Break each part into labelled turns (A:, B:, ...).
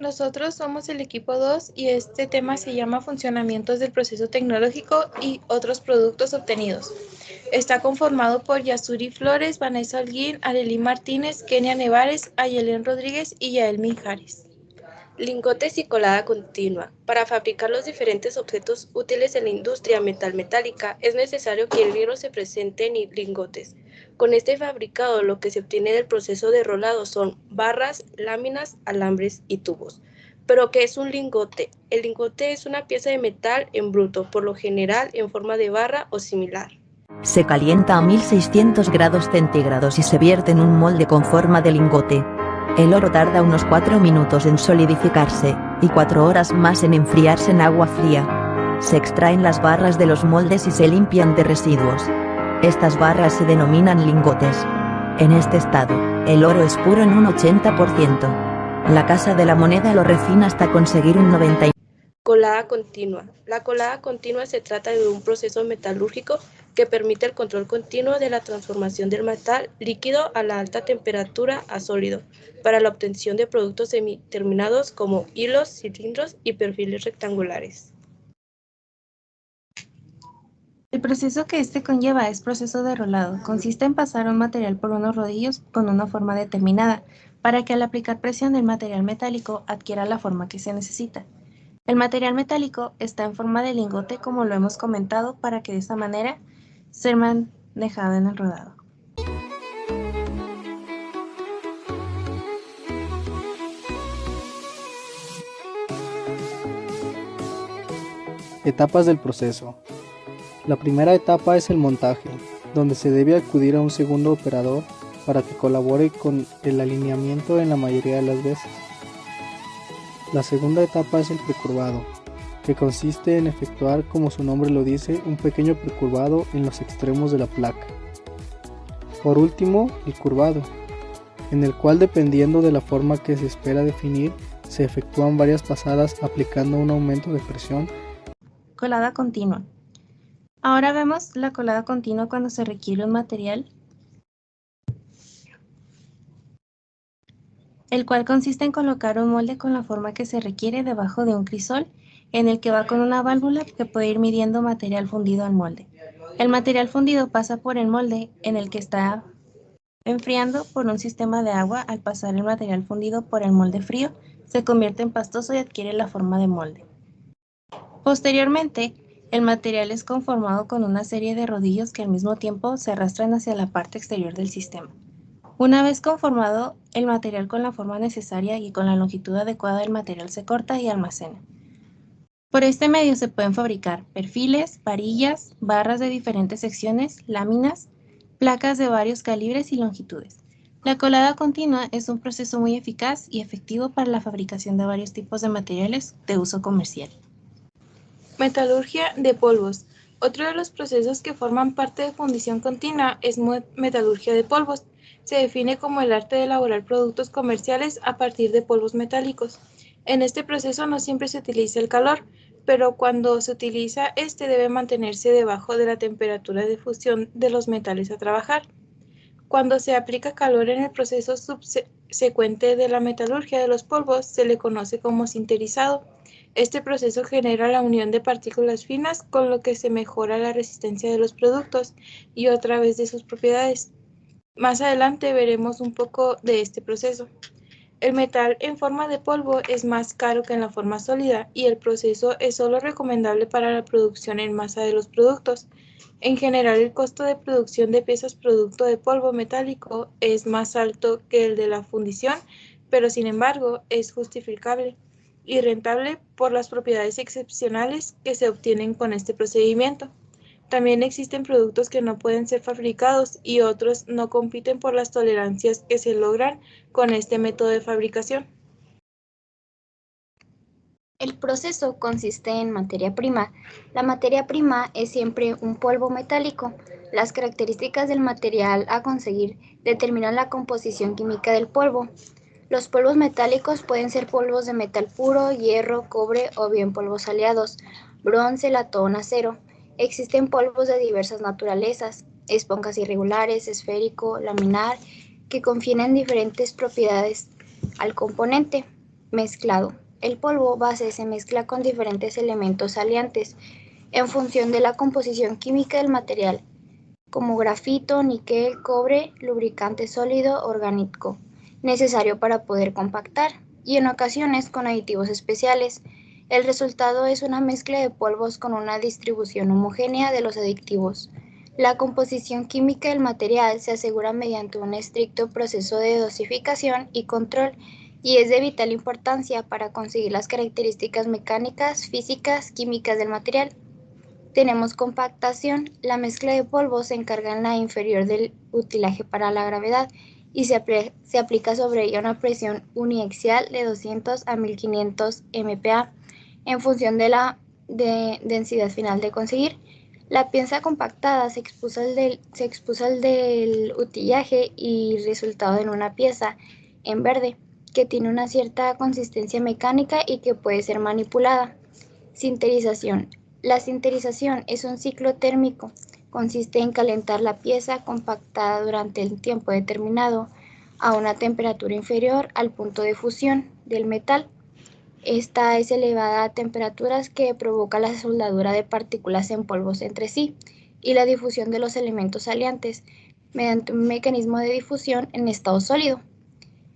A: Nosotros somos el equipo 2 y este tema se llama Funcionamientos del proceso tecnológico y otros productos obtenidos. Está conformado por Yasuri Flores, Vanessa Holguín, Arely Martínez, Kenia Nevares, Ayelen Rodríguez y Yael Mijares.
B: Lingotes y colada continua. Para fabricar los diferentes objetos útiles en la industria metálica es necesario que el hierro se presente en lingotes. Con este fabricado lo que se obtiene del proceso de rolado son barras, láminas, alambres y tubos. ¿Pero qué es un lingote? El lingote es una pieza de metal en bruto, por lo general en forma de barra o similar.
C: Se calienta a 1600 grados centígrados y se vierte en un molde con forma de lingote. El oro tarda unos 4 minutos en solidificarse, y 4 horas más en enfriarse en agua fría. Se extraen las barras de los moldes y se limpian de residuos. Estas barras se denominan lingotes. En este estado, el oro es puro en un 80%. La Casa de la Moneda lo refina hasta conseguir un 99%.
B: Colada continua. La colada continua se trata de un proceso metalúrgico que permite el control continuo de la transformación del metal líquido a la alta temperatura a sólido, para la obtención de productos semiterminados como hilos, cilindros y perfiles rectangulares.
A: El proceso que este conlleva es proceso de rolado. Consiste en pasar un material por unos rodillos con una forma determinada, para que al aplicar presión el material metálico adquiera la forma que se necesita. El material metálico está en forma de lingote, como lo hemos comentado, para que de esta manera sea manejado en el rodado.
D: Etapas del proceso. La primera etapa es el montaje, donde se debe acudir a un segundo operador para que colabore con el alineamiento en la mayoría de las veces. La segunda etapa es el precurvado, que consiste en efectuar, como su nombre lo dice, un pequeño precurvado en los extremos de la placa. Por último, el curvado, en el cual, dependiendo de la forma que se espera definir, se efectúan varias pasadas aplicando un aumento de presión.
A: Colada continua. Ahora vemos la colada continua cuando se requiere un material, el cual consiste en colocar un molde con la forma que se requiere debajo de un crisol, en el que va con una válvula que puede ir midiendo material fundido al molde. El material fundido pasa por el molde en el que está enfriando por un sistema de agua. Al pasar el material fundido por el molde frío, se convierte en pastoso y adquiere la forma de molde. Posteriormente, el material es conformado con una serie de rodillos que al mismo tiempo se arrastran hacia la parte exterior del sistema. Una vez conformado el material con la forma necesaria y con la longitud adecuada, el material se corta y almacena. Por este medio se pueden fabricar perfiles, varillas, barras de diferentes secciones, láminas, placas de varios calibres y longitudes. La colada continua es un proceso muy eficaz y efectivo para la fabricación de varios tipos de materiales de uso comercial. Metalurgia de polvos. Otro de los procesos que forman parte de fundición continua es metalurgia de polvos. Se define como el arte de elaborar productos comerciales a partir de polvos metálicos. En este proceso no siempre se utiliza el calor, pero cuando se utiliza, este debe mantenerse debajo de la temperatura de fusión de los metales a trabajar. Cuando se aplica calor en el proceso subsecuente de la metalurgia de los polvos, se le conoce como sinterizado. Este proceso genera la unión de partículas finas, con lo que se mejora la resistencia de los productos y otra vez de sus propiedades. Más adelante veremos un poco de este proceso. El metal en forma de polvo es más caro que en la forma sólida, y el proceso es solo recomendable para la producción en masa de los productos. En general, el costo de producción de piezas producto de polvo metálico es más alto que el de la fundición, pero sin embargo es justificable y rentable por las propiedades excepcionales que se obtienen con este procedimiento. También existen productos que no pueden ser fabricados y otros no compiten por las tolerancias que se logran con este método de fabricación.
E: El proceso consiste en materia prima. La materia prima es siempre un polvo metálico. Las características del material a conseguir determinan la composición química del polvo. Los polvos metálicos pueden ser polvos de metal puro, hierro, cobre o bien polvos aliados, bronce, latón, acero. Existen polvos de diversas naturalezas, esponjas irregulares, esférico, laminar, que confieren diferentes propiedades al componente. Mezclado. El polvo base se mezcla con diferentes elementos salientes en función de la composición química del material, como grafito, níquel, cobre, lubricante sólido orgánico, necesario para poder compactar, y en ocasiones con aditivos especiales. El resultado es una mezcla de polvos con una distribución homogénea de los aditivos. La composición química del material se asegura mediante un estricto proceso de dosificación y control, y es de vital importancia para conseguir las características mecánicas, físicas, químicas del material. Tenemos compactación. La mezcla de polvos se encarga en la inferior del utilaje para la gravedad y se aplica sobre ella una presión uniaxial de 200 a 1500 MPa en función de la densidad final de conseguir. La pieza compactada se expuso al del utillaje y resultado en una pieza en verde que tiene una cierta consistencia mecánica y que puede ser manipulada. Sinterización. La sinterización es un ciclo térmico. Consiste en calentar la pieza compactada durante el tiempo determinado a una temperatura inferior al punto de fusión del metal. Esta es elevada a temperaturas que provoca la soldadura de partículas en polvos entre sí y la difusión de los elementos salientes mediante un mecanismo de difusión en estado sólido.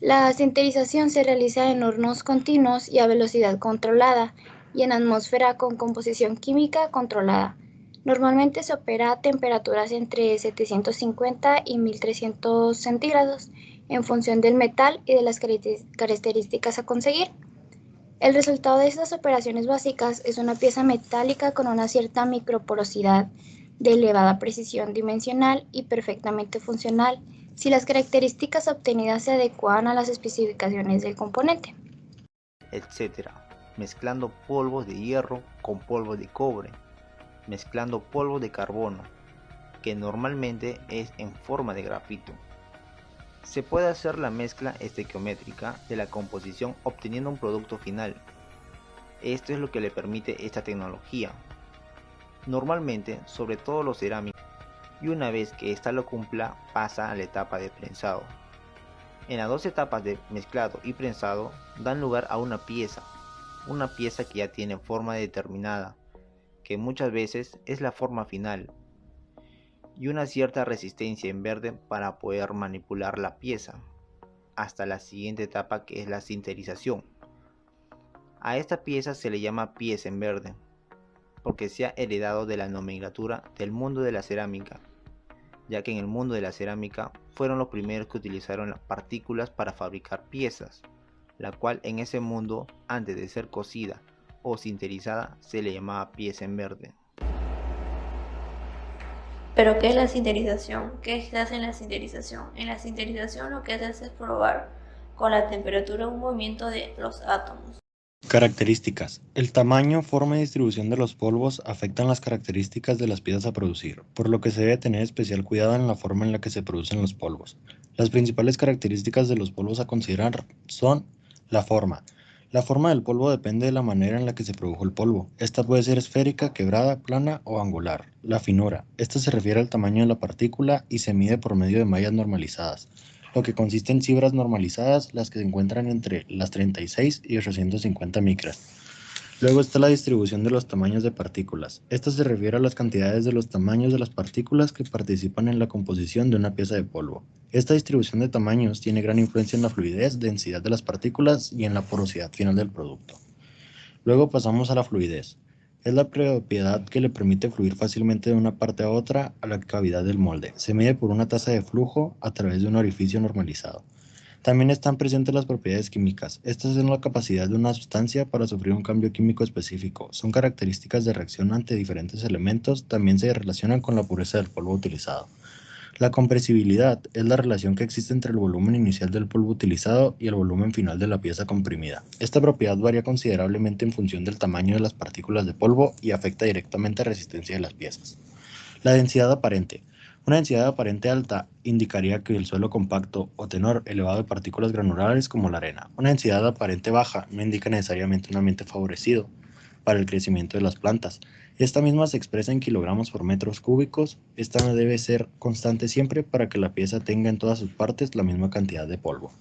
E: La sinterización se realiza en hornos continuos y a velocidad controlada y en atmósfera con composición química controlada. Normalmente se opera a temperaturas entre 750 y 1300 centígrados en función del metal y de las características a conseguir. El resultado de estas operaciones básicas es una pieza metálica con una cierta microporosidad, de elevada precisión dimensional y perfectamente funcional, si las características obtenidas se adecuan a las especificaciones del componente,
F: etc. Mezclando polvos de hierro con polvos de cobre, mezclando polvos de carbono, que normalmente es en forma de grafito. Se puede hacer la mezcla estequiométrica de la composición obteniendo un producto final. Esto es lo que le permite esta tecnología. Normalmente, sobre todo los cerámicos, y una vez que ésta lo cumpla, pasa a la etapa de prensado. En las dos etapas de mezclado y prensado dan lugar a una pieza que ya tiene forma determinada, que muchas veces es la forma final, y una cierta resistencia en verde para poder manipular la pieza, hasta la siguiente etapa, que es la sinterización. A esta pieza se le llama pieza en verde, porque se ha heredado de la nomenclatura del mundo de la cerámica, ya que en el mundo de la cerámica fueron los primeros que utilizaron las partículas para fabricar piezas, la cual en ese mundo, antes de ser cocida o sinterizada, se le llamaba pieza en verde.
G: ¿Pero qué es la sinterización? ¿Qué se hace en la sinterización? En la sinterización lo que se hace es probar con la temperatura un movimiento de los átomos.
H: Características. El tamaño, forma y distribución de los polvos afectan las características de las piezas a producir, por lo que se debe tener especial cuidado en la forma en la que se producen los polvos. Las principales características de los polvos a considerar son la forma. La forma del polvo depende de la manera en la que se produjo el polvo. Esta puede ser esférica, quebrada, plana o angular. La finura. Esta se refiere al tamaño de la partícula y se mide por medio de mallas normalizadas, lo que consiste en fibras normalizadas, las que se encuentran entre las 36 y 850 micras. Luego está la distribución de los tamaños de partículas. Esta se refiere a las cantidades de los tamaños de las partículas que participan en la composición de una pieza de polvo. Esta distribución de tamaños tiene gran influencia en la fluidez, densidad de las partículas y en la porosidad final del producto. Luego pasamos a la fluidez. Es la propiedad que le permite fluir fácilmente de una parte a otra a la cavidad del molde. Se mide por una tasa de flujo a través de un orificio normalizado. También están presentes las propiedades químicas. Estas son la capacidad de una sustancia para sufrir un cambio químico específico. Son características de reacción ante diferentes elementos. También se relacionan con la pureza del polvo utilizado. La compresibilidad es la relación que existe entre el volumen inicial del polvo utilizado y el volumen final de la pieza comprimida. Esta propiedad varía considerablemente en función del tamaño de las partículas de polvo y afecta directamente a la resistencia de las piezas. La densidad aparente. Una densidad aparente alta indicaría que el suelo compacto o tenor elevado de partículas granulares como la arena. Una densidad aparente baja no indica necesariamente un ambiente favorecido para el crecimiento de las plantas. Esta misma se expresa en kilogramos por metros cúbicos. Esta debe ser constante siempre para que la pieza tenga en todas sus partes la misma cantidad de polvo.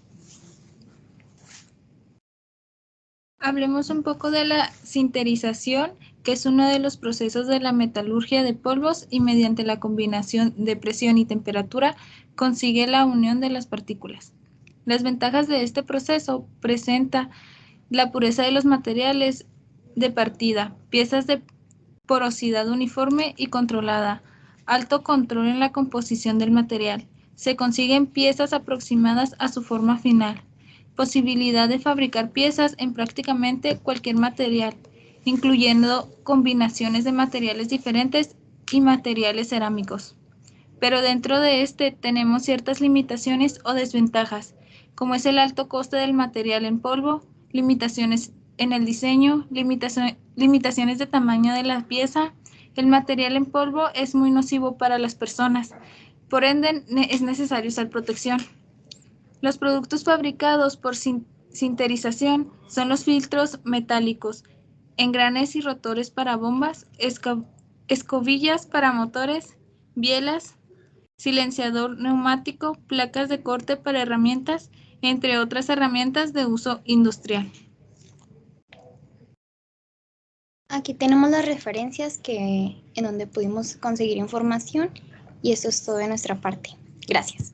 I: Hablemos un poco de la sinterización, que es uno de los procesos de la metalurgia de polvos y mediante la combinación de presión y temperatura consigue la unión de las partículas. Las ventajas de este proceso presenta la pureza de los materiales de partida, piezas de porosidad uniforme y controlada, alto control en la composición del material. Se consiguen piezas aproximadas a su forma final. Posibilidad de fabricar piezas en prácticamente cualquier material, incluyendo combinaciones de materiales diferentes y materiales cerámicos. Pero dentro de este tenemos ciertas limitaciones o desventajas, como es el alto coste del material en polvo, limitaciones en el diseño, limitaciones de tamaño de la pieza. El material en polvo es muy nocivo para las personas, por ende es necesario usar protección. Los productos fabricados por sinterización son los filtros metálicos, engranes y rotores para bombas, escobillas para motores, bielas, silenciador neumático, placas de corte para herramientas, entre otras herramientas de uso industrial.
E: Aquí tenemos las referencias en donde pudimos conseguir información y eso es todo de nuestra parte. Gracias.